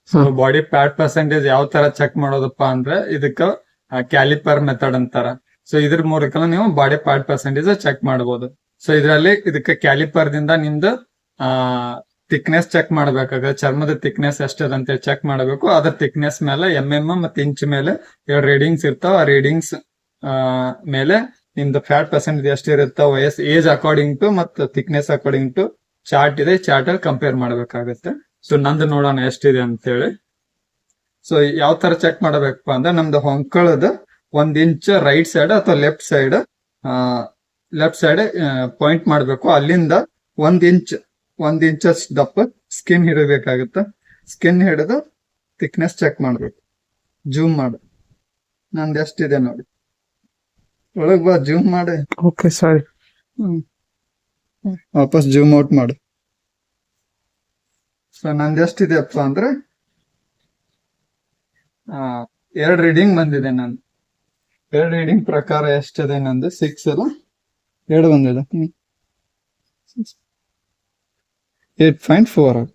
So body fat percentage ಯಾವ ತರ check ಮಾಡೋದಪ್ಪ ಅಂದ್ರೆ ಇದಕ್ಕ ಕ್ಯಾಲಿಪರ್ ಮೆಥಡ್ ಅಂತಾರ. ಸೊ ಇದ್ರ ಮೂಲಕ ನೀವು ಬಾಡಿ ಫ್ಯಾಟ್ ಪರ್ಸೆಂಟೇಜ್ ಚೆಕ್ ಮಾಡಬಹುದು. ಸೊ ಇದರಲ್ಲಿ ಇದಕ್ಕೆ ಕ್ಯಾಲಿಪರ್ ದಿಂದ ನಿಮ್ದು ಥಿಕ್ನೆಸ್ ಚೆಕ್ ಮಾಡಬೇಕಾಗ ಚರ್ಮದ ಥಿಕ್ನೆಸ್ ಎಷ್ಟದ ಅಂತ ಚೆಕ್ ಮಾಡಬೇಕು. ಅದ್ರ ಥಿಕ್ನೆಸ್ ಮೇಲೆ ಮತ್ತೆ ಇಂಚ್ ಮೇಲೆ ರೀಡಿಂಗ್ಸ್ ಇರ್ತಾವ. ಆ ರೀಡಿಂಗ್ಸ್ ಮೇಲೆ ನಿಮ್ದು ಫ್ಯಾಟ್ ಪರ್ಸೆಂಟೇಜ್ ಎಷ್ಟಿರುತ್ತ ವಯಸ್ಸು ಏಜ್ ಅಕಾರ್ಡಿಂಗ್ ಟು ಮತ್ತು ಥಿಕ್ನೆಸ್ ಅಕಾರ್ಡಿಂಗ್ ಟು ಚಾರ್ಟ್ ಇದೆ. ಚಾರ್ಟ್ ಅಲ್ಲಿ ಕಂಪೇರ್ ಮಾಡಬೇಕಾಗುತ್ತೆ. ಸೊ ನಂದು ನೋಡೋಣ ಎಷ್ಟಿದೆ ಅಂತ ಹೇಳಿ. ಸೊ ಯಾವ ತರ ಚೆಕ್ ಮಾಡಬೇಕಪ್ಪ ಅಂದ್ರೆ ನಮ್ದು ಹೊಂಕಳದ 1 ಇಂಚ್ ರೈಟ್ ಸೈಡ್ ಅಥವಾ ಲೆಫ್ಟ್ ಸೈಡ್ ಪಾಯಿಂಟ್ ಮಾಡಬೇಕು. ಅಲ್ಲಿಂದ 1 ಇಂಚ್ ದಪ್ಪ ಸ್ಕಿನ್ ಹಿಡಬೇಕಾಗುತ್ತೆ. ಸ್ಕಿನ್ ಹಿಡಿದು ಥಿಕ್ನೆಸ್ ಚೆಕ್ ಮಾಡ್ಬೇಕು. ಜೂಮ್ ಮಾಡು, ನಂದು ಎಷ್ಟಿದೆ ನೋಡಿ. ಒಳಗ್ ಬಾ, ಜೂಮ್ ಮಾಡಿ. ಓಕೆ ಸರಿ. ವಾಪಸ್ ಜೂಮ್ ಔಟ್ ಮಾಡು. ಸೊ ನಂದು ಎಷ್ಟಿದೆಯಪ್ಪ ಅಂದ್ರೆ 2 ರೀಡಿಂಗ್ ಬಂದಿದೆ. ನಂದು 2 ರೀಡಿಂಗ್ ಪ್ರಕಾರ ಎಷ್ಟಿದೆ ನಂದು 6 ಅಲ್ಲ 2 ಬಂದಿದೆ. 8.4